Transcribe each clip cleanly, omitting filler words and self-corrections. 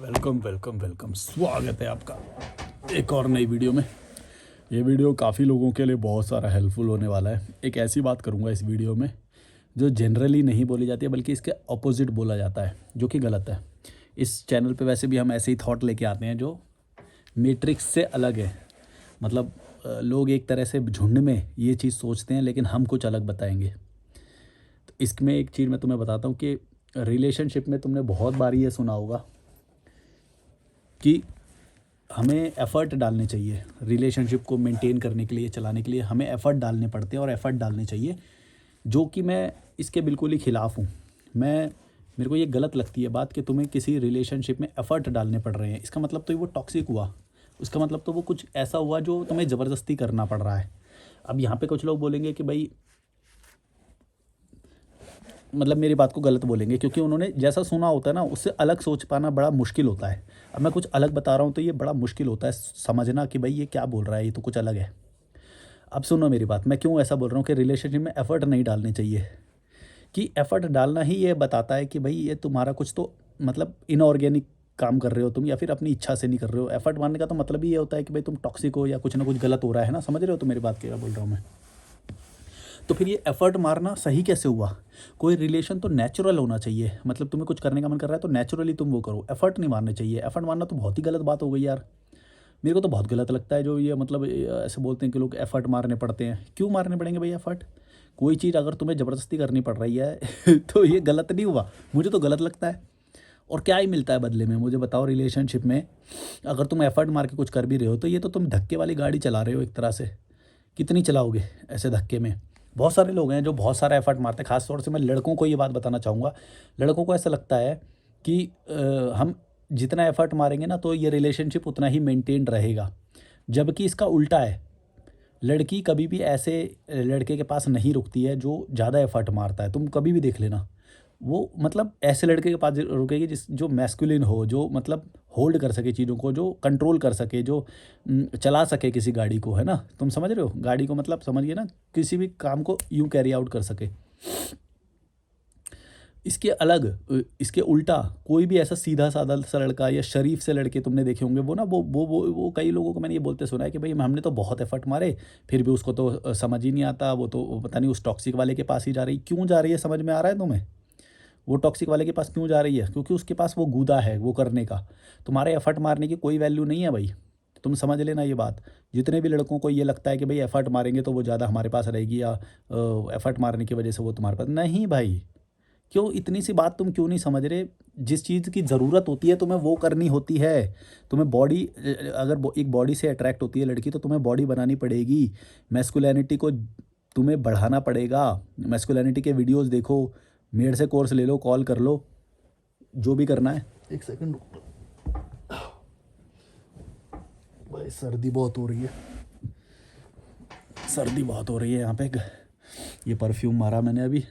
Welcome welcome welcome, स्वागत है आपका एक और नई वीडियो में। ये वीडियो काफ़ी लोगों के लिए बहुत सारा हेल्पफुल होने वाला है। एक ऐसी बात करूँगा इस वीडियो में जो जनरली नहीं बोली जाती है, बल्कि इसके अपोजिट बोला जाता है, जो कि गलत है। इस चैनल पे वैसे भी हम ऐसे ही थॉट लेके आते हैं जो मैट्रिक्स से अलग है। मतलब लोग एक तरह से झुंड में ये चीज़ सोचते हैं, लेकिन हम कुछ अलग बताएंगे। तो इसमें एक चीज़ मैं तुम्हें बताता हूँ कि रिलेशनशिप में तुमने बहुत बार ये सुना होगा कि हमें एफ़र्ट डालने चाहिए। रिलेशनशिप को मेंटेन करने के लिए, चलाने के लिए हमें एफ़र्ट डालने पड़ते हैं और एफ़र्ट डालने चाहिए, जो कि मैं इसके बिल्कुल ही ख़िलाफ़ हूँ। मेरे को ये गलत लगती है बात कि तुम्हें किसी रिलेशनशिप में एफ़र्ट डालने पड़ रहे हैं। इसका मतलब तो वो टॉक्सिक हुआ, उसका मतलब तो वो कुछ ऐसा हुआ जो तुम्हें ज़बरदस्ती करना पड़ रहा है। अब यहाँ पे कुछ लोग बोलेंगे कि भाई, मतलब मेरी बात को गलत बोलेंगे, क्योंकि उन्होंने जैसा सुना होता है ना, उससे अलग सोच पाना बड़ा मुश्किल होता है। अब मैं कुछ अलग बता रहा हूँ तो ये बड़ा मुश्किल होता है समझना कि भाई ये क्या बोल रहा है, ये तो कुछ अलग है। अब सुनो मेरी बात, मैं क्यों ऐसा बोल रहा हूँ कि रिलेशनशिप में एफ़र्ट नहीं डालने चाहिए। कि एफ़र्ट डालना ही ये बताता है कि भाई ये तुम्हारा कुछ तो मतलब इनऑर्गेनिक काम कर रहे हो तुम, या फिर अपनी इच्छा से नहीं कर रहे हो। एफ़र्ट मारने का तो मतलब ही ये होता है कि भाई तुम टॉक्सिक हो या कुछ ना कुछ गलत हो रहा है ना। समझ रहे हो तो मेरी बात क्या बोल रहा हूँ मैं। तो फिर ये एफ़र्ट मारना सही कैसे हुआ? कोई रिलेशन तो नेचुरल होना चाहिए। मतलब तुम्हें कुछ करने का मन कर रहा है तो नेचुरली तुम वो करो, एफ़र्ट नहीं मारने चाहिए। एफ़र्ट मारना तो बहुत ही गलत बात हो गई यार। मेरे को तो बहुत गलत लगता है जो ये मतलब ऐसे बोलते हैं कि लोग एफ़र्ट मारने पड़ते हैं। क्यों मारने पड़ेंगे भाई एफ़र्ट? कोई चीज़ अगर तुम्हें ज़बरदस्ती करनी पड़ रही है तो ये गलत नहीं हुआ? मुझे तो गलत लगता है। और क्या ही मिलता है बदले में, मुझे बताओ। रिलेशनशिप में अगर तुम एफ़र्ट मार के कुछ कर भी रहे हो तो ये तो तुम धक्के वाली गाड़ी चला रहे हो एक तरह से। कितनी चलाओगे ऐसे धक्के में? बहुत सारे लोग हैं जो बहुत सारा एफ़र्ट मारते हैं। ख़ास तौर से मैं लड़कों को ये बात बताना चाहूँगा। लड़कों को ऐसा लगता है कि हम जितना एफ़र्ट मारेंगे ना तो ये रिलेशनशिप उतना ही मेंटेन रहेगा, जबकि इसका उल्टा है। लड़की कभी भी ऐसे लड़के के पास नहीं रुकती है जो ज़्यादा एफ़र्ट मारता है। तुम कभी भी देख लेना, वो मतलब ऐसे लड़के के पास रुकेगी जो मैस्कुलिन हो, जो मतलब होल्ड कर सके चीज़ों को, जो कंट्रोल कर सके, जो चला सके किसी गाड़ी को, है ना? तुम समझ रहे हो? गाड़ी को मतलब समझिए ना, किसी भी काम को यूँ कैरी आउट कर सके। इसके अलग इसके उल्टा कोई भी ऐसा सीधा-साधा सा लड़का या शरीफ से लड़के तुमने देखे होंगे, वो ना वो कई लोगों को मैंने ये बोलते सुना है कि भई हमने तो बहुत एफ़र्ट मारे, फिर भी उसको तो समझ ही नहीं आता, वो तो पता नहीं उस टॉक्सिक वाले के पास ही जा रही। क्यों जा रही है समझ में आ रहा है तुम्हें? वो टॉक्सिक वाले के पास क्यों जा रही है? क्योंकि उसके पास वो गूदा है वो करने का। तुम्हारे एफ़र्ट मारने की कोई वैल्यू नहीं है भाई। तुम समझ लेना ये बात। जितने भी लड़कों को ये लगता है कि भई एफ़र्ट मारेंगे तो वो ज़्यादा हमारे पास रहेगी, या एफ़र्ट मारने की वज़ह से वो तुम्हारे पास नहीं भाई। क्यों इतनी सी बात तुम क्यों नहीं समझ रहे? जिस चीज़ की ज़रूरत होती है तुम्हें वो करनी होती है। तुम्हें बॉडी अगर एक बॉडी से अट्रैक्ट होती है लड़की तो तुम्हें बॉडी बनानी पड़ेगी। मैस्कुलिनिटी को तुम्हें बढ़ाना पड़ेगा। मैस्कुलिनिटी के वीडियोज़ देखो, मेरे से कोर्स ले लो, कॉल कर लो, जो भी करना है। एक सेकंड रुक लो भाई, सर्दी बहुत हो रही है। सर्दी बहुत हो रही है यहाँ पे। ये परफ्यूम मारा मैंने अभी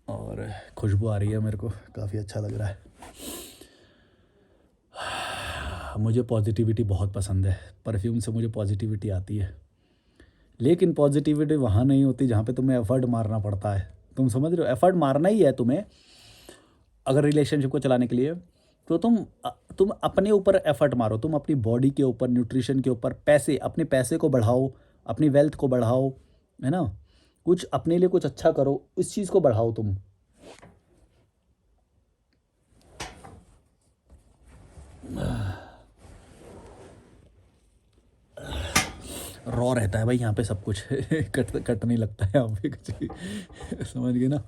और खुशबू आ रही है, मेरे को काफ़ी अच्छा लग रहा है। मुझे पॉजिटिविटी बहुत पसंद है। परफ्यूम से मुझे पॉजिटिविटी आती है, लेकिन पॉजिटिविटी वहाँ नहीं होती जहाँ पे तुम्हें एफ़र्ट मारना पड़ता है। तुम समझ रहे हो? एफ़र्ट मारना ही है तुम्हें अगर रिलेशनशिप को चलाने के लिए। तो तुम अपने ऊपर एफ़र्ट मारो। तुम अपनी बॉडी के ऊपर, न्यूट्रिशन के ऊपर, अपने पैसे को बढ़ाओ, अपनी वेल्थ को बढ़ाओ, है ना? कुछ अपने लिए कुछ अच्छा करो, इस चीज़ को बढ़ाओ तुम। रॉ रहता है भाई यहाँ पे सब कुछ कट कट नहीं लगता है यहाँ पे कुछ भी समझ गए ना?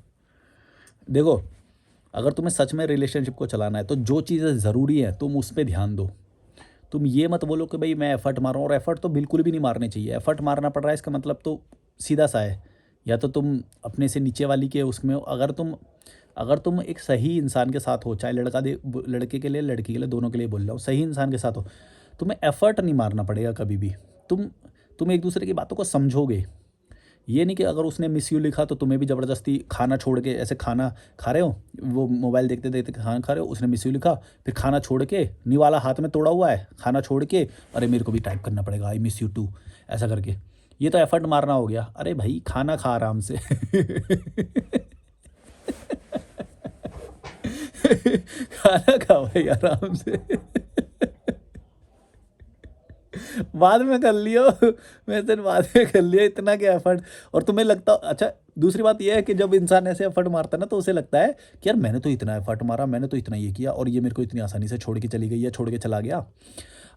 देखो, अगर तुम्हें सच में रिलेशनशिप को चलाना है तो जो चीज़ें ज़रूरी हैं तुम उस पे ध्यान दो। तुम ये मत बोलो कि भाई मैं एफ़र्ट मार रहा हूँ, और एफ़र्ट तो बिल्कुल भी नहीं मारने चाहिए। एफ़र्ट मारना पड़ रहा है इसका मतलब तो सीधा सा है, या तो तुम अपने से नीचे वाली के उसमें हो। अगर तुम एक सही इंसान के साथ हो, चाहे लड़के के लिए लड़की के लिए, दोनों के लिए बोल रहा हूँ, सही इंसान के साथ हो, तुम्हें एफ़र्ट नहीं मारना पड़ेगा कभी भी। तुम तुम एक दूसरे की बातों को समझोगे। ये नहीं कि अगर उसने मिस यू लिखा तो तुम्हें भी ज़बरदस्ती खाना छोड़ के, ऐसे खाना खा रहे हो, वो मोबाइल देखते देखते खाना खा रहे हो, उसने मिस यू लिखा, फिर खाना छोड़ के, निवाला हाथ में तोड़ा हुआ है, खाना छोड़ के, अरे मेरे को भी टाइप करना पड़ेगा आई मिस यू टू, ऐसा करके, ये तो एफर्ट मारना हो गया। अरे भाई खाना खा आराम से खाना खाओ भाई आराम से। बाद में कर लियो। मैं तेरे बाद में कर लिया, इतना क्या एफर्ट। और तुम्हें लगता, अच्छा दूसरी बात ये है कि जब इंसान ऐसे एफर्ट मारता है ना, तो उसे लगता है कि यार मैंने तो इतना एफर्ट मारा, मैंने तो इतना ये किया, और ये मेरे को इतनी आसानी से छोड़ के चली गई या छोड़ के चला गया।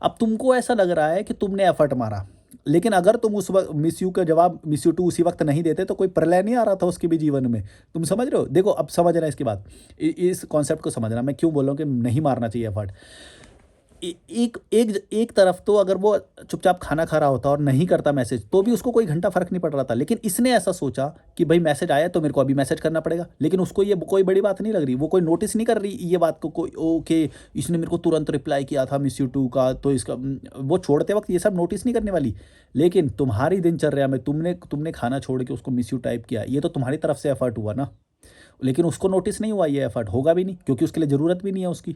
अब तुमको ऐसा लग रहा है कि तुमने एफर्ट मारा, लेकिन अगर तुम उस वक्त मिस यू का जवाब मिस यू टू उसी वक्त नहीं देते, तो कोई प्रलय नहीं आ रहा था उसके भी जीवन में। तुम समझ रहे हो? देखो अब समझ रहे हैं इसकी बात, इस कॉन्सेप्ट को समझना, मैं क्यों बोल रहा हूँ कि नहीं मारना चाहिए एफर्ट। एक एक एक तरफ तो अगर वो चुपचाप खाना खा रहा होता और नहीं करता मैसेज, तो भी उसको कोई घंटा फर्क नहीं पड़ रहा था, लेकिन इसने ऐसा सोचा कि भाई मैसेज आया तो मेरे को अभी मैसेज करना पड़ेगा। लेकिन उसको ये कोई बड़ी बात नहीं लग रही, वो कोई नोटिस नहीं कर रही ये बात को, कोई ओके इसने मेरे को तुरंत रिप्लाई किया था मिस यू टू का, तो इसका वो छोड़ते वक्त ये सब नोटिस नहीं करने वाली। लेकिन तुम्हारी दिनचर्या में तुमने तुमने खाना छोड़ के उसको मिस यू टाइप किया, ये तो तुम्हारी तरफ से एफर्ट हुआ ना। लेकिन उसको नोटिस नहीं हुआ, ये एफर्ट होगा भी नहीं, क्योंकि उसके लिए ज़रूरत भी नहीं है उसकी,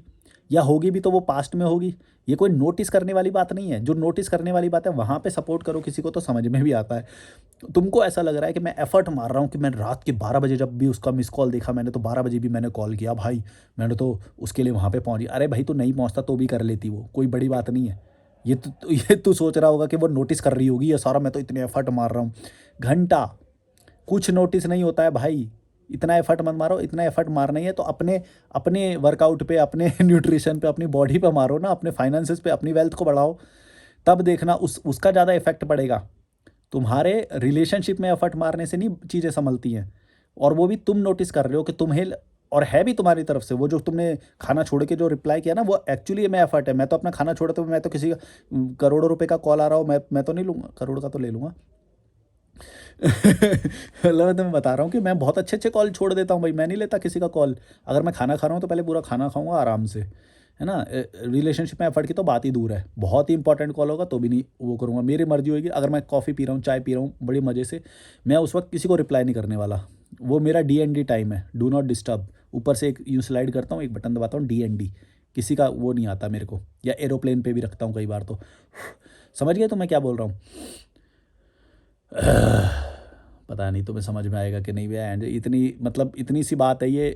या होगी भी तो वो पास्ट में होगी। ये कोई नोटिस करने वाली बात नहीं है। जो नोटिस करने वाली बात है वहाँ पे सपोर्ट करो किसी को, तो समझ में भी आता है। तुमको ऐसा लग रहा है कि मैं एफर्ट मार रहा हूँ, कि मैं रात के 12 बजे जब भी उसका मिस कॉल देखा मैंने, तो 12 बजे भी मैंने कॉल किया भाई, मैंने तो उसके लिए वहाँ पे पहुँची। अरे भाई, तू नहीं पहुँचता तो भी कर लेती, वो कोई बड़ी बात नहीं है। ये तू सोच रहा होगा कि वो नोटिस कर रही होगी, ये सारा मैं तो इतने एफर्ट मार रहा हूँ। घंटा कुछ नोटिस नहीं होता है भाई। इतना एफर्ट मत मारो, इतना एफर्ट मारना ही है तो अपने अपने वर्कआउट पे, अपने न्यूट्रिशन पे, अपनी बॉडी पे मारो ना, अपने फाइनेंसेस पे, अपनी वेल्थ को बढ़ाओ। तब देखना उसका ज़्यादा इफेक्ट पड़ेगा। तुम्हारे रिलेशनशिप में एफर्ट मारने से नहीं चीज़ें संभलती हैं। और वो भी तुम नोटिस कर रहे हो कि तुम्हें और है भी तुम्हारी तरफ से, वो जो तुमने खाना छोड़ के जो रिप्लाई किया ना, वो एक्चुअली में एफर्ट है। मैं तो अपना खाना छोड़ते हुए, मैं तो किसी का करोड़ों रुपए का कॉल आ रहा हो, मैं तो नहीं लूँगा, करोड़ का तो ले लूँगा। मतलब मैं तुम्हें बता रहा हूँ कि मैं बहुत अच्छे-अच्छे कॉल छोड़ देता हूँ भाई, मैं नहीं लेता किसी का कॉल। अगर मैं खाना खा रहा हूँ तो पहले पूरा खाना खाऊँगा आराम से, है ना? रिलेशनशिप में एफर्ट की तो बात ही दूर है। बहुत ही इंपॉर्टेंट कॉल होगा तो भी नहीं वो करूँगा, मेरी मर्ज़ी होगी। अगर मैं कॉफ़ी पी रहा हूँ, चाय पी रहा हूँ बड़े मज़े से, मैं उस वक़्त किसी को रिप्लाई नहीं करने वाला। वो मेरा डीएनडी टाइम है, डू नॉट डिस्टर्ब। ऊपर से एक यूँ स्लाइड करता हूँ, एक बटन दबाता हूँ डीएनडी, किसी का वो नहीं आता मेरे को, या एरोप्लेन पे भी रखता हूँ कई बार तो। समझ गए तो मैं क्या बोल रहा हूँ? पता नहीं तुम्हें समझ में आएगा कि नहीं भी, एंड इतनी मतलब इतनी सी बात है ये।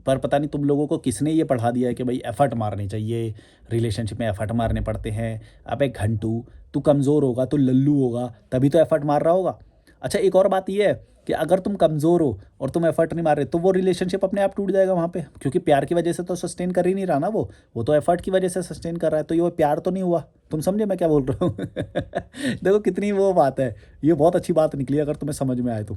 पर पता नहीं तुम लोगों को किसने ये पढ़ा दिया है कि भाई एफर्ट मारनी चाहिए, रिलेशनशिप में एफर्ट मारने पड़ते हैं। अब एक घंटू, तू कमज़ोर होगा, तू लल्लू होगा, तभी तो एफर्ट मार रहा होगा। अच्छा एक और बात ये है कि अगर तुम कमज़ोर हो और तुम एफर्ट नहीं मार रहे, तो वो रिलेशनशिप अपने आप टूट जाएगा वहाँ पे, क्योंकि प्यार की वजह से तो सस्टेन कर ही नहीं रहा ना वो तो एफर्ट की वजह से सस्टेन कर रहा है, तो ये वो प्यार तो नहीं हुआ। तुम समझे मैं क्या बोल रहा हूँ? देखो कितनी वो बात है, ये बहुत अच्छी बात निकली अगर तुम्हें समझ में आए तो।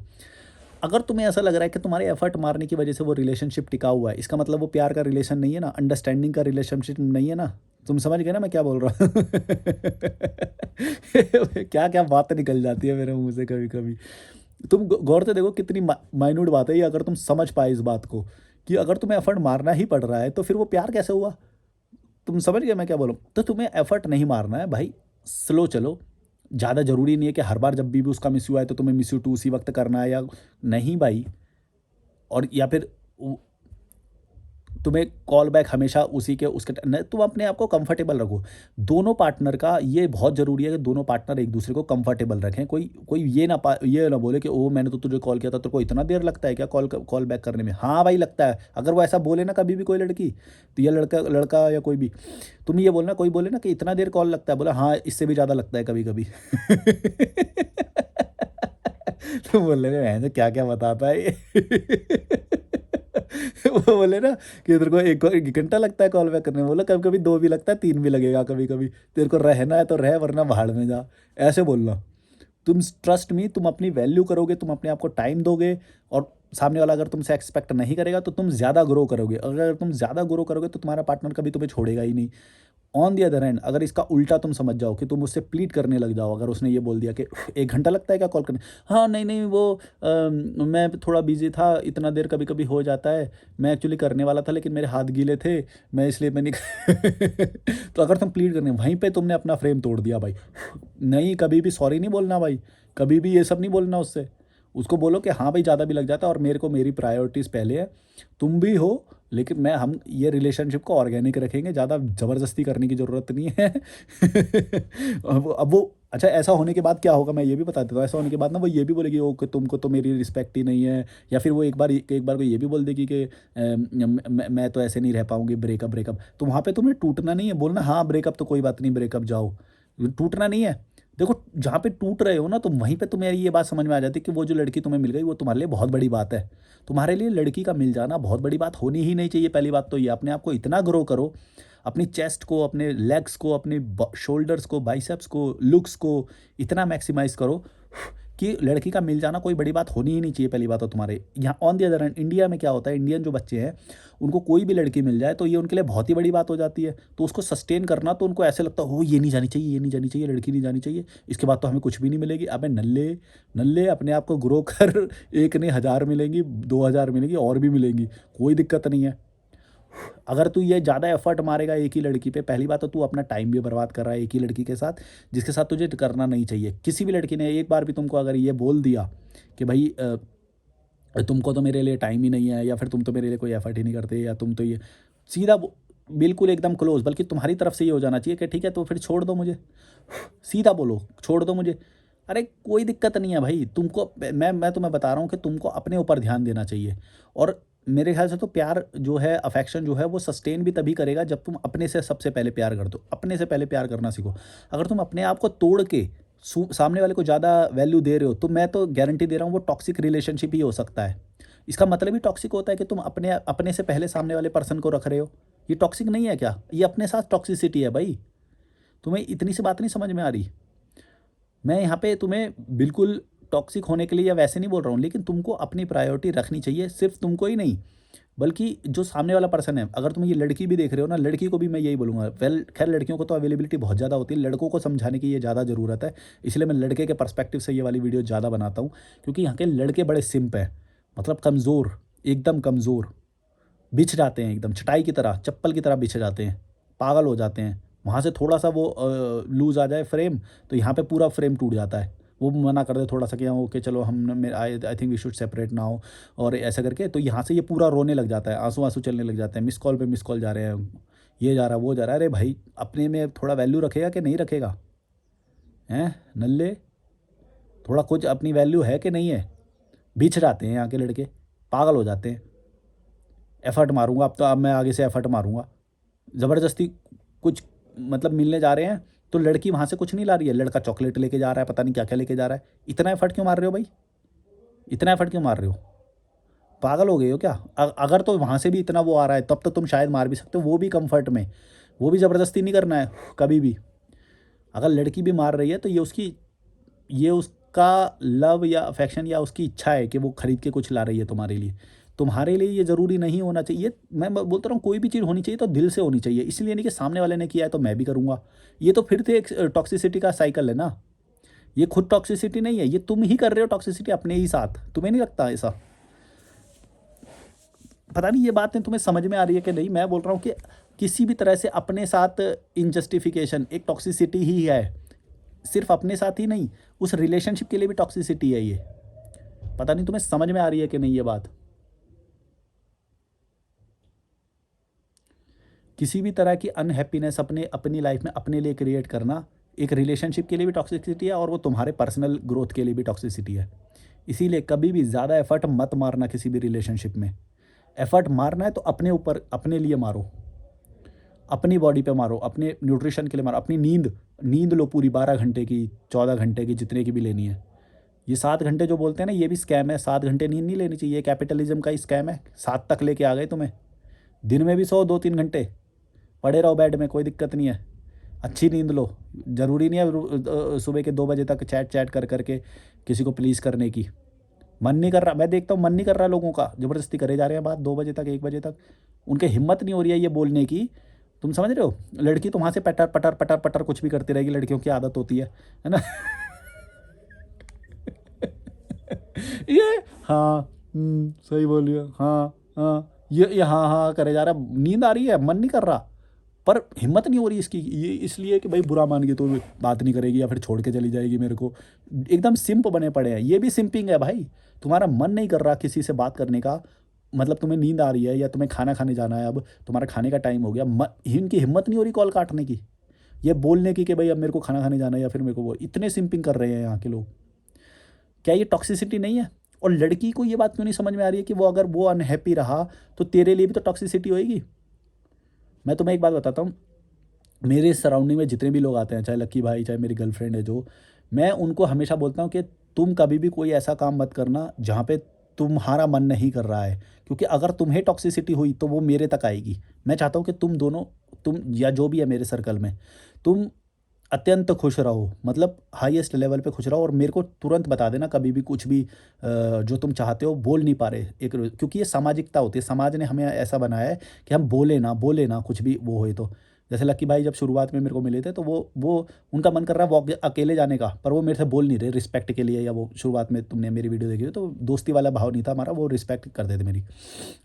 अगर तुम्हें ऐसा लग रहा है कि तुम्हारे एफर्ट मारने की वजह से वो रिलेशनशिप टिका हुआ है, इसका मतलब वो प्यार का रिलेशन नहीं है ना, अंडरस्टैंडिंग का रिलेशनशिप नहीं है ना। तुम समझ गए ना मैं क्या बोल रहा हूँ? क्या क्या बात निकल जाती है मेरे मुंह से कभी कभी। तुम गौर से देखो कितनी माइन्यूट बात है ये, अगर तुम समझ पाए इस बात को, कि अगर तुम्हें एफर्ट मारना ही पड़ रहा है तो फिर वो प्यार कैसे हुआ। तुम समझ गए मैं क्या बोलूँ? तो तुम्हें एफर्ट नहीं मारना है भाई, स्लो चलो। ज़्यादा ज़रूरी नहीं है कि हर बार जब भी उसका मिस यू आए तो तुम्हें मिस यू टू उसी वक्त करना है, या नहीं भाई। और या फिर तुम्हें कॉल बैक हमेशा उसी के उसके तुम अपने आप को कंफर्टेबल रखो। दोनों पार्टनर का ये बहुत ज़रूरी है कि दोनों पार्टनर एक दूसरे को कंफर्टेबल रखें। कोई कोई ये ना बोले कि ओ मैंने तो तुझे कॉल किया था, तेरे को इतना देर लगता है क्या कॉल बैक करने में? हाँ भाई लगता है। अगर वो ऐसा बोले ना कभी भी कोई लड़की, तो या लड़का लड़का या कोई भी, तुम ये बोलना, कोई बोले ना कि इतना देर कॉल लगता है, बोला हाँ इससे भी ज़्यादा लगता है कभी कभी। तो बोल रहे हैं क्या क्या बताता है ये। वो बोले ना कि तेरे को एक घंटा लगता है कॉल बैक करने में, बोला कभी कभी 2 भी लगता है, 3 भी लगेगा कभी कभी। तेरे को रहना है तो रह, वरना भाड़ में जा, ऐसे बोलना। तुम ट्रस्ट मी, तुम अपनी वैल्यू करोगे, तुम अपने आप को टाइम दोगे, और सामने वाला अगर तुमसे एक्सपेक्ट नहीं करेगा तो तुम ज़्यादा ग्रो करोगे। अगर तुम ज़्यादा ग्रो करोगे तो तुम्हारा पार्टनर कभी तुम्हें छोड़ेगा ही नहीं। ऑन दी अदर हैंड, अगर इसका उल्टा तुम समझ जाओ कि तुम उससे प्लीट करने लग जाओ, अगर उसने ये बोल दिया कि 1 घंटा लगता है क्या कॉल करने, हाँ नहीं नहीं वो मैं थोड़ा बिजी था, इतना देर कभी कभी हो जाता है, मैं एक्चुअली करने वाला था लेकिन मेरे हाथ गीले थे, मैं इसलिए मैं नहीं। तो अगर तुम प्लीट करने, वहीं पे तुमने अपना फ्रेम तोड़ दिया भाई। नहीं, कभी भी सॉरी नहीं बोलना भाई, कभी भी ये सब नहीं बोलना उससे। उसको बोलो कि हाँ भाई ज़्यादा भी लग जाता है और मेरे को मेरी प्रायोरिटीज़ पहले है, तुम भी हो, लेकिन हम ये रिलेशनशिप को ऑर्गेनिक रखेंगे, ज़्यादा ज़बरदस्ती करने की ज़रूरत नहीं है। अब वो अच्छा, ऐसा होने के बाद क्या होगा मैं ये भी बता देता हूँ। ऐसा होने के बाद ना वो ये भी बोलेगी ओ कि तुमको तो मेरी रिस्पेक्ट ही नहीं है, या फिर वो एक बार को ये भी बोल देगी कि मैं तो ऐसे नहीं रह पाऊँगी, ब्रेकअप ब्रेकअप। तो वहाँ पे तुम्हें टूटना नहीं है, बोलना हाँ ब्रेकअप तो कोई बात नहीं, ब्रेकअप जाओ, टूटना नहीं है। देखो जहाँ पे टूट रहे हो ना, तो वहीं पे तुम्हें ये बात समझ में आ जाती है कि वो जो लड़की तुम्हें मिल गई वो तुम्हारे लिए बहुत बड़ी बात है। तुम्हारे लिए लड़की का मिल जाना बहुत बड़ी बात होनी ही नहीं चाहिए। पहली बात तो ये, अपने आप को इतना ग्रो करो, अपनी चेस्ट को, अपने लेग्स को, अपने शोल्डर्स को, बाइसेप्स को, लुक्स को इतना मैक्सिमाइज़ करो कि लड़की का मिल जाना कोई बड़ी बात होनी ही नहीं चाहिए। पहली बात तो तुम्हारे यहाँ on the other hand India में क्या होता है, इंडियन जो बच्चे हैं उनको कोई भी लड़की मिल जाए तो ये उनके लिए बहुत ही बड़ी बात हो जाती है। तो उसको सस्टेन करना, तो उनको ऐसे लगता है हो ये नहीं जानी चाहिए, ये नहीं जानी चाहिए, लड़की नहीं जानी चाहिए, इसके बाद तो हमें कुछ भी नहीं मिलेगी। अबे नल्ले नल्ले, अपने आप को ग्रो कर, एक नहीं 1000 मिलेंगी, 2000 मिलेंगी, और भी मिलेंगी, कोई दिक्कत नहीं है। अगर तू ये ज़्यादा एफर्ट मारेगा एक ही लड़की पे, पहली बात तो तू अपना टाइम भी बर्बाद कर रहा है एक ही लड़की के साथ, जिसके साथ तुझे करना नहीं चाहिए। किसी भी लड़की ने एक बार भी तुमको अगर ये बोल दिया कि भाई तुमको तो मेरे लिए टाइम ही नहीं है, या फिर तुम तो मेरे लिए कोई एफर्ट ही नहीं करते, या तुम तो ये सीधा बिल्कुल एकदम क्लोज, बल्कि तुम्हारी तरफ से ये हो जाना चाहिए कि ठीक है तो फिर छोड़ दो मुझे, सीधा बोलो छोड़ दो मुझे। अरे कोई दिक्कत नहीं है भाई, तुमको मैं तुम्हें बता रहा हूँ कि तुमको अपने ऊपर ध्यान देना चाहिए। और मेरे ख्याल से तो प्यार जो है, अफेक्शन जो है, वो सस्टेन भी तभी करेगा जब तुम अपने से सबसे पहले प्यार कर दो। अपने से पहले प्यार करना सीखो। अगर तुम अपने आप को तोड़ के सामने वाले को ज़्यादा वैल्यू दे रहे हो, तो मैं तो गारंटी दे रहा हूँ वो टॉक्सिक रिलेशनशिप ही हो सकता है। इसका मतलब ही टॉक्सिक होता है कि तुम अपने अपने से पहले सामने वाले पर्सन को रख रहे हो। ये टॉक्सिक नहीं है क्या? ये अपने साथ टॉक्सिसिटी है भाई। तुम्हें इतनी सी बात नहीं समझ में आ रही? मैं यहाँ पे तुम्हें बिल्कुल टॉक्सिक होने के लिए या वैसे नहीं बोल रहा हूँ, लेकिन तुमको अपनी प्रायोरिटी रखनी चाहिए, सिर्फ तुमको ही नहीं, बल्कि जो सामने वाला पर्सन है। अगर तुम ये लड़की भी देख रहे हो ना, लड़की को भी मैं यही बोलूँगा, वेल खैर लड़कियों को तो अवेलेबिलिटी बहुत ज़्यादा होती है, लड़कों को समझाने की ये ज़्यादा ज़रूरत है। इसलिए मैं लड़के के पर्सपेक्टिव से ये वाली वीडियो ज़्यादा बनाता हूँ, क्योंकि यहाँ के लड़के बड़े सिंप हैं, मतलब कमज़ोर, एकदम कमज़ोर, बिछ जाते हैं एकदम चटाई की तरह, चप्पल की तरह बिछ जाते हैं, पागल हो जाते हैं। वहाँ से थोड़ा-सा वो लूज़ आ जाए फ्रेम, तो यहाँ पे पूरा फ्रेम टूट जाता है। वो मना कर दे थोड़ा-सा कि हाँ, ओके चलो हम न मैं I think we should separate now, और ऐसा करके तो यहाँ से ये पूरा रोने लग जाता है, आँसू-आँसू चलने लग जाते हैं, मिस कॉल पे मिस कॉल जा रहे हैं, ये जा रहा है, वो जा रहा है। अरे भाई, अपने में थोड़ा वैल्यू रखेगा कि नहीं रखेगा? हैं, नल्ले? थोड़ा कुछ अपनी वैल्यू है कि नहीं है? बिछ जाते हैं यहाँ के लड़के, पागल हो जाते हैं। एफर्ट मारूँगा अब मैं आगे से एफर्ट मारूँगा। ज़बरदस्ती कुछ मतलब मिलने जा रहे हैं, तो लड़की वहाँ से कुछ नहीं ला रही है, लड़का चॉकलेट लेके जा रहा है, पता नहीं क्या-क्या लेके जा रहा है। इतना एफर्ट क्यों मार रहे हो भाई? इतना एफर्ट क्यों मार रहे हो? पागल हो गए हो क्या? अगर तो वहाँ से भी इतना वो आ रहा है, तब तो तुम शायद मार भी सकते हो, वो भी कम्फर्ट में। वो भी ज़बरदस्ती नहीं करना है कभी भी। अगर लड़की भी मार रही है तो ये उसका लव या अफेक्शन या उसकी इच्छा है कि वो खरीद के कुछ ला रही है तुम्हारे लिए। तुम्हारे लिए ये ज़रूरी नहीं होना चाहिए। मैं बोलता रहा हूँ, कोई भी चीज़ होनी चाहिए तो दिल से होनी चाहिए। इसलिए नहीं कि सामने वाले ने किया है तो मैं भी करूँगा। ये तो फिर से एक टॉक्सिसिटी का साइकिल है ना। ये खुद टॉक्सिसिटी नहीं है, ये तुम ही कर रहे हो टॉक्सिसिटी अपने ही साथ। तुम्हें नहीं लगता ऐसा? पता नहीं ये बातें तुम्हें समझ में आ रही है कि नहीं? मैं बोल रहा हूँ कि किसी भी तरह से अपने साथ इनजस्टिफिकेशन एक टॉक्सिसिटी ही है। सिर्फ अपने साथ ही नहीं, उस रिलेशनशिप के लिए भी टॉक्सिसिटी है ये। पता नहीं तुम्हें समझ में आ रही है कि नहीं ये बात? किसी भी तरह की अनहैप्पीनेस अपने अपनी लाइफ में अपने लिए क्रिएट करना एक रिलेशनशिप के लिए भी टॉक्सिसिटी है, और वो तुम्हारे पर्सनल ग्रोथ के लिए भी टॉक्सिसिटी है। इसीलिए कभी भी ज़्यादा एफर्ट मत मारना किसी भी रिलेशनशिप में। एफर्ट मारना है तो अपने ऊपर, अपने लिए मारो, अपनी बॉडी पे मारो, अपने न्यूट्रिशन के लिए मारो, अपनी नींद नींद लो पूरी 12 घंटे की, 14 घंटे की, जितने की भी लेनी है। ये 7 घंटे जो बोलते हैं ना, ये भी स्कैम है। 7 घंटे नींद नहीं लेनी चाहिए, कैपिटलिज्म का ही स्कैम है। 7 तक लेके आ गए तुम्हें। दिन में भी सो 2-3 घंटे, पड़े रहो बेड में, कोई दिक्कत नहीं है। अच्छी नींद लो। ज़रूरी नहीं है सुबह के 2 बजे तक चैट चैट कर करके किसी को प्लीज़ करने की। मन नहीं कर रहा, मैं देखता हूँ मन नहीं कर रहा लोगों का, ज़बरदस्ती करे जा रहे हैं बात 2 बजे तक, 1 बजे तक। उनके हिम्मत नहीं हो रही है ये बोलने की। तुम समझ रहे हो? लड़की तो वहाँ से पटर पटर पटर पटर कुछ भी करती रहेगी, लड़कियों की आदत होती है ना? ये हाँ, सही बोलिए, हाँ हाँ, ये हाँ हाँ करे जा रहा है। नींद आ रही है, मन नहीं कर रहा, पर हिम्मत नहीं हो रही इसकी, ये इसलिए कि भाई बुरा मान के तो बात नहीं करेगी या फिर छोड़ के चली जाएगी मेरे को। एकदम सिंप बने पड़े हैं, ये भी सिंपिंग है भाई। तुम्हारा मन नहीं कर रहा किसी से बात करने का, मतलब तुम्हें नींद आ रही है या तुम्हें खाना खाने जाना है, अब तुम्हारा खाने का टाइम हो गया, इनकी हिम्मत नहीं हो रही कॉल काटने की। ये बोलने की कि भाई अब मेरे को खाना खाने जाना है या फिर मेरे को वो, इतने सिंपिंग कर रहे हैं यहाँ के लोग। क्या ये टॉक्सिसिटी नहीं है? और लड़की को ये बात क्यों नहीं समझ में आ रही है कि वो अगर वो अनहैप्पी रहा तो तेरे लिए भी तो टॉक्सिसिटी होएगी। मैं तुम्हें एक बात बताता हूँ, मेरे सराउंडिंग में जितने भी लोग आते हैं, चाहे लक्की भाई, चाहे मेरी गर्लफ्रेंड है जो, मैं उनको हमेशा बोलता हूँ कि तुम कभी भी कोई ऐसा काम मत करना जहाँ पे तुम्हारा मन नहीं कर रहा है, क्योंकि अगर तुम्हें टॉक्सिसिटी हुई तो वो मेरे तक आएगी। मैं चाहता हूँ कि तुम दोनों, तुम या जो भी है मेरे सर्कल में, तुम अत्यंत खुश रहो, मतलब हाईएस्ट लेवल पे खुश रहो, और मेरे को तुरंत बता देना कभी भी कुछ भी जो तुम चाहते हो बोल नहीं पा रहे, एक क्योंकि ये सामाजिकता होती है, समाज ने हमें ऐसा बनाया है कि हम बोले ना कुछ भी वो होए तो। जैसे लक्की भाई जब शुरुआत में मेरे को मिले थे तो वो उनका मन कर रहा है वो अकेले जाने का, पर वो मेरे से बोल नहीं रहे रिस्पेक्ट के लिए, या वो शुरुआत में तुमने मेरी वीडियो देखी हो तो दोस्ती वाला भाव नहीं था हमारा, वो रिस्पेक्ट करते थे मेरी,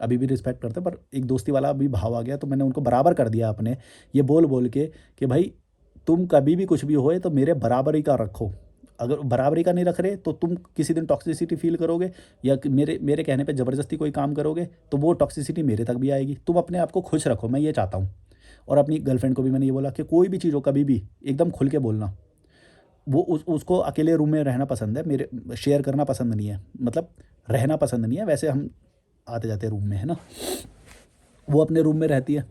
अभी भी रिस्पेक्ट करते, पर एक दोस्ती वाला भी भाव आ गया तो मैंने उनको बराबर कर दिया अपने, ये बोल बोल के कि भाई तुम कभी भी कुछ भी होए तो मेरे बराबरी का रखो। अगर बराबरी का नहीं रख रहे तो तुम किसी दिन टॉक्सिसिटी फील करोगे, या मेरे मेरे कहने पे ज़बरदस्ती कोई काम करोगे तो वो टॉक्सिसिटी मेरे तक भी आएगी। तुम अपने आप को खुश रखो, मैं ये चाहता हूँ। और अपनी गर्लफ्रेंड को भी मैंने ये बोला कि कोई भी चीज़ हो कभी भी एकदम खुल के बोलना। वो उसको अकेले रूम में रहना पसंद है, मेरे शेयर करना पसंद नहीं है, मतलब रहना पसंद नहीं है, वैसे हम आते जाते रूम में है ना, वो अपने रूम में रहती है।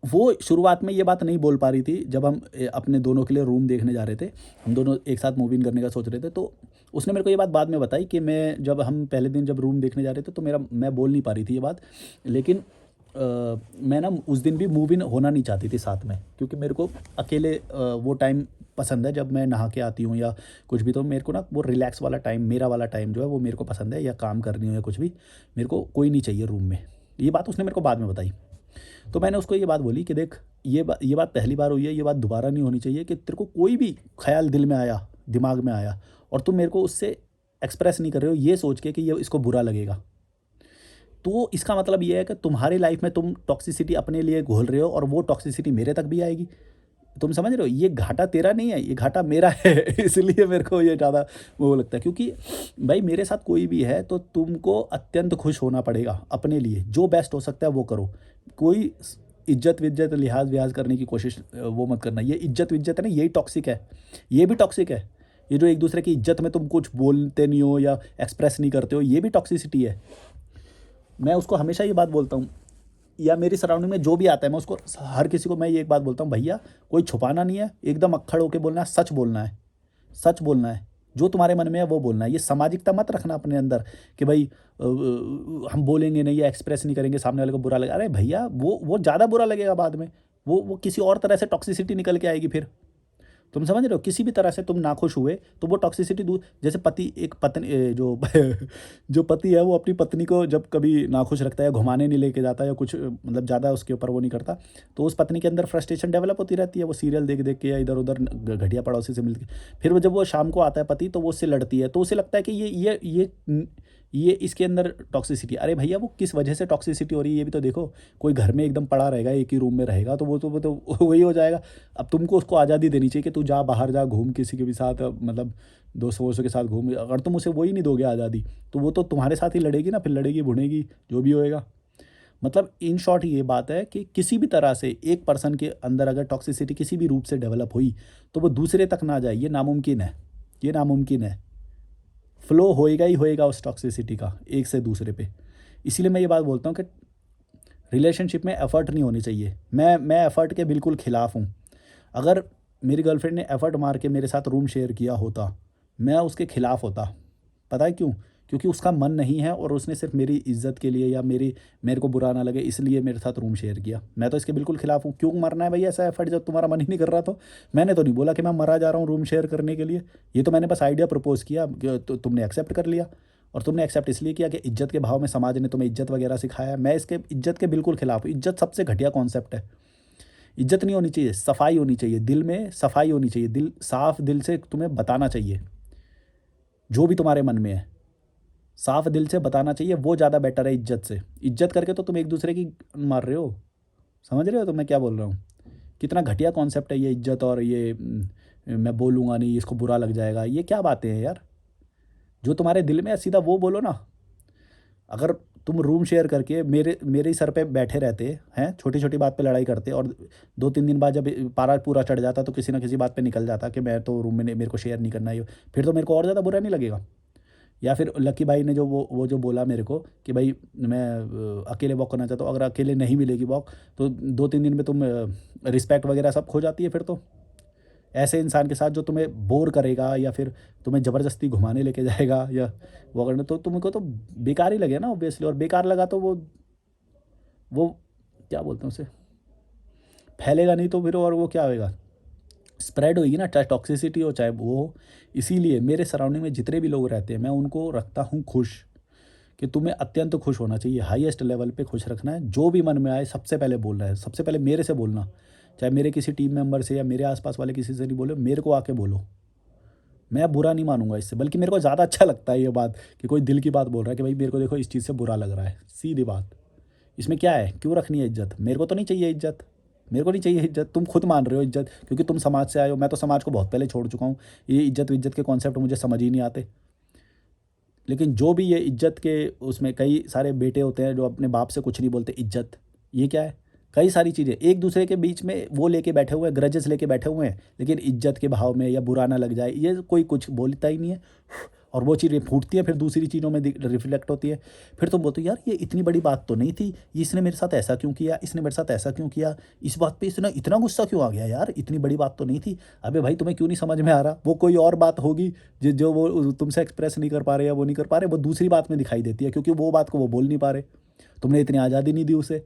वो शुरुआत में ये बात नहीं बोल पा रही थी जब हम अपने दोनों के लिए रूम देखने जा रहे थे, हम दोनों एक साथ मूवी करने का सोच रहे थे, तो उसने मेरे को ये बात बाद में बताई कि मैं जब हम पहले दिन जब रूम देखने जा रहे थे तो मैं बोल नहीं पा रही थी ये बात, लेकिन मैं ना उस दिन भी मूव इन होना नहीं चाहती थी साथ में, क्योंकि मेरे को अकेले वो टाइम पसंद है जब मैं नहा के आती हूँ या कुछ भी, तो मेरे को ना वो रिलैक्स वाला टाइम, मेरा वाला टाइम जो है वो मेरे को पसंद है, या काम करनी हो या कुछ भी, मेरे को कोई नहीं चाहिए रूम में। ये बात उसने मेरे को बाद में बताई। तो मैंने उसको ये बात बोली कि देख, ये बात पहली बार हुई है, ये बात दोबारा नहीं होनी चाहिए कि तेरे को कोई भी ख्याल दिल में आया, दिमाग में आया, और तुम मेरे को उससे एक्सप्रेस नहीं कर रहे हो ये सोच के कि ये इसको बुरा लगेगा, तो इसका मतलब ये है कि तुम्हारी लाइफ में तुम टॉक्सिसिटी अपने लिए घोल रहे हो और वो टॉक्सिसिटी मेरे तक भी आएगी। तुम समझ रहे हो, ये घाटा तेरा नहीं है, ये घाटा मेरा है इसलिए मेरे को ये ज़्यादा वो लगता है, क्योंकि भाई मेरे साथ कोई भी है तो तुमको अत्यंत खुश होना पड़ेगा अपने लिए, जो बेस्ट हो सकता है वो करो। कोई इज्जत विज्जत लिहाज व्याज करने की कोशिश वो मत करना, ये इज्जत विज्जत है ना, यही टॉक्सिक है, ये भी टॉक्सिक है। ये जो एक दूसरे की इज्जत में तुम कुछ बोलते नहीं हो या एक्सप्रेस नहीं करते हो, ये भी टॉक्सिसिटी है। मैं उसको हमेशा ये बात बोलता हूँ, या मेरी सराउंडिंग में जो भी आता है मैं उसको, हर किसी को मैं ये एक बात बोलता हूँ, भैया कोई छुपाना नहीं है, एकदम अक्खड़ होके बोलना है, सच बोलना है, सच बोलना है, जो तुम्हारे मन में है वो बोलना है। ये सामाजिकता मत रखना अपने अंदर कि भाई हम बोलेंगे नहीं या एक्सप्रेस नहीं करेंगे, सामने वाले को बुरा लगेगा। अरे भैया वो ज़्यादा बुरा लगेगा बाद में, वो किसी और तरह से टॉक्सिसिटी निकल के आएगी फिर। तुम समझ रहे हो, किसी भी तरह से तुम नाखुश हुए तो वो टॉक्सिसिटी दूर, जैसे पति एक पत्नी जो जो पति है वो अपनी पत्नी को जब कभी नाखुश रखता है, घुमाने नहीं लेके जाता या कुछ मतलब ज़्यादा उसके ऊपर वो नहीं करता, तो उस पत्नी के अंदर फ्रस्ट्रेशन डेवलप होती रहती है, वो सीरियल देख देख के या इधर उधर घटिया पड़ोसी से मिलती, फिर वो जब वो शाम को आता है पति तो वो उससे लड़ती है, तो उसे लगता है कि ये इसके अंदर टॉक्सिसिटी। अरे भैया वो किस वजह से टॉक्सिसिटी हो रही है ये भी तो देखो। कोई घर में एकदम पड़ा रहेगा, एक ही रूम में रहेगा, तो वो तो वही हो जाएगा। अब तुमको उसको आज़ादी देनी चाहिए कि तू जा, बाहर जा, घूम किसी के भी साथ, मतलब दोस्तों वोस्तों के साथ घूम। अगर तुम उसे वही नहीं दोगे आज़ादी तो वो तो तुम्हारे साथ ही लड़ेगी ना, फिर लड़ेगी भुनेगी जो भी होएगा। मतलब इन शॉर्ट ये बात है कि किसी भी तरह से एक पर्सन के अंदर अगर टॉक्सिसिटी किसी भी रूप से डेवलप हुई तो वो दूसरे तक ना जाए, ये नामुमकिन है, ये नामुमकिन है। फ्लो होएगा ही होएगा उस टॉक्सिसिटी का एक से दूसरे पे। इसीलिए मैं ये बात बोलता हूँ कि रिलेशनशिप में एफ़र्ट नहीं होनी चाहिए। मैं एफ़र्ट के बिल्कुल ख़िलाफ़ हूँ। अगर मेरी गर्लफ्रेंड ने एफ़र्ट मार के मेरे साथ रूम शेयर किया होता, मैं उसके ख़िलाफ़ होता। पता है क्यों? क्योंकि उसका मन नहीं है और उसने सिर्फ़ मेरी इज़्ज़त के लिए या मेरे को बुरा ना लगे इसलिए मेरे साथ रूम शेयर किया। मैं तो इसके बिल्कुल ख़िलाफ़ हूँ। क्यों मरना है भई ऐसा एफ़र्ट जब तुम्हारा मन ही नहीं कर रहा तो? मैंने तो नहीं बोला कि मैं मरा जा रहा हूँ रूम शेयर करने के लिए। ये तो मैंने बस आइडिया प्रपोज़ किया कि तो तुमने एक्सेप्ट कर लिया, और तुमने एक्सेप्ट इसलिए किया कि इज़्ज़त के भाव में समाज ने तुम्हें इज़्ज़त वगैरह सिखाया। मैं इसके इज़्ज़त के बिल्कुल ख़िलाफ़ हूँ। इज़्ज़त सबसे घटिया कॉन्सेप्ट है। इज़्ज़त नहीं होनी चाहिए, सफाई होनी चाहिए, दिल में सफाई होनी चाहिए, दिल साफ दिल से तुम्हें बताना चाहिए, जो भी तुम्हारे मन में है, साफ दिल से बताना चाहिए, वो ज़्यादा बेटर है इज़्ज़त से। इज़्ज़त करके तो तुम एक दूसरे की मार रहे हो, समझ रहे हो तो मैं क्या बोल रहा हूँ? कितना घटिया कॉन्सेप्ट है ये इज़्ज़त, और ये मैं बोलूँगा नहीं, इसको बुरा लग जाएगा, ये क्या बातें हैं यार? जो तुम्हारे दिल में है सीधा वो बोलो ना। अगर तुम रूम शेयर करके मेरे ही सर पे बैठे रहते हैं, छोटी छोटी बात पे लड़ाई करते, और 2-3 दिन बाद जब पारा पूरा चढ़ जाता तो किसी ना किसी बात पे निकल जाता कि मैं तो रूम में मेरे को शेयर नहीं करना है, फिर तो मेरे को और ज़्यादा बुरा नहीं लगेगा। या फिर लकी भाई ने जो वो जो बोला मेरे को कि भाई मैं अकेले वॉक करना चाहता हूँ, अगर अकेले नहीं मिलेगी वॉक तो 2-3 दिन में तुम रिस्पेक्ट वगैरह सब खो जाती है फिर तो। ऐसे इंसान के साथ जो तुम्हें बोर करेगा या फिर तुम्हें ज़बरदस्ती घुमाने लेके जाएगा या वो करना, तो तुमको तो बेकार ही लगे ना ऑब्वियसली, और बेकार लगा तो वो क्या बोलते हैं उसे, फैलेगा नहीं तो फिर, और वो क्या होएगा, स्प्रेड होगी ना, चाहे टॉक्सिसिटी हो चाहे वो हो। इसीलिए मेरे सराउंडिंग में जितने भी लोग रहते हैं मैं उनको रखता हूँ खुश, कि तुम्हें अत्यंत खुश होना चाहिए, हाईएस्ट लेवल पे खुश रखना है। जो भी मन में आए सबसे पहले बोलना है, सबसे पहले मेरे से बोलना, चाहे मेरे किसी टीम मेंबर से या मेरे आसपास वाले किसी से नहीं बोलो, मेरे को आके बोलो। मैं बुरा नहीं मानूंगा इससे, बल्कि मेरे को ज़्यादा अच्छा लगता है ये बात कि कोई दिल की बात बोल रहा है कि भाई मेरे को देखो इस चीज़ से बुरा लग रहा है, सीधी बात। इसमें क्या है, क्यों रखनी है इज्जत, मेरे को तो नहीं चाहिए इज्जत, मेरे को नहीं चाहिए इज्जत, तुम खुद मान रहे हो इज्जत क्योंकि तुम समाज से आए हो। मैं तो समाज को बहुत पहले छोड़ चुका हूँ, ये इज्जत के कॉन्सेप्ट मुझे समझ ही नहीं आते। लेकिन जो भी ये इज्जत के उसमें कई सारे बेटे होते हैं जो अपने बाप से कुछ नहीं बोलते, इज्जत ये क्या है, कई सारी चीज़ें एक दूसरे के बीच में वो लेके बैठे हुए हैं, ग्रजेस लेके बैठे हुए हैं, लेकिन इज्जत के भाव में या बुरा ना लग जाए ये कोई कुछ बोलता ही नहीं है, और वो चीज़ें फूटती है फिर दूसरी चीज़ों में रिफ्लेक्ट होती है। फिर तुम बोलते हो यार ये इतनी बड़ी बात तो नहीं थी, ये इसने मेरे साथ ऐसा क्यों किया, इसने मेरे साथ ऐसा क्यों किया, इस बात पे इसने इतना गुस्सा क्यों आ गया, यार इतनी बड़ी बात तो नहीं थी। अबे भाई तुम्हें क्यों नहीं समझ में आ रहा, वो कोई और बात होगी जो वो तुमसे एक्सप्रेस नहीं कर पा रहे या वो नहीं कर पा रहे, वो दूसरी बात में दिखाई देती है क्योंकि वो बात को वो बोल नहीं पा रहे, तुमने इतनी आज़ादी नहीं दी उसे।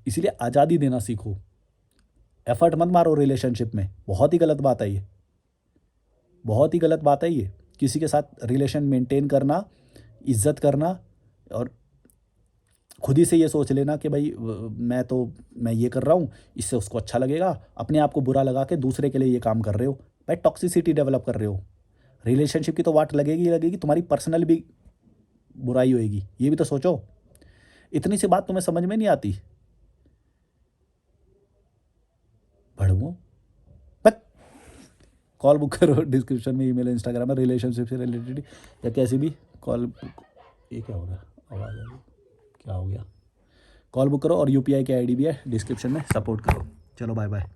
इसीलिए आज़ादी देना सीखो, एफर्ट मत मारो रिलेशनशिप में, बहुत ही गलत बात है ये, बहुत ही गलत बात है ये। किसी के साथ रिलेशन मेंटेन करना, इज्जत करना, और खुद ही से ये सोच लेना कि भाई मैं ये कर रहा हूँ इससे उसको अच्छा लगेगा, अपने आप को बुरा लगा के दूसरे के लिए ये काम कर रहे हो, भाई टॉक्सिसिटी डेवलप कर रहे हो। रिलेशनशिप की तो वाट लगेगी ही लगेगी, तुम्हारी पर्सनल भी बुराई होएगी, ये भी तो सोचो। इतनी सी बात तुम्हें समझ में नहीं आती, भड़वो। कॉल बुक करो, डिस्क्रिप्शन में ईमेल इंस्टाग्राम है, रिलेशनशिप से रिलेटेड या कैसी भी कॉल। ये क्या हो रहा है, आवाज़ आ रही है, क्या हो गया, कॉल बुक करो, और यूपीआई की आईडी भी है डिस्क्रिप्शन में, सपोर्ट करो। चलो बाय बाय।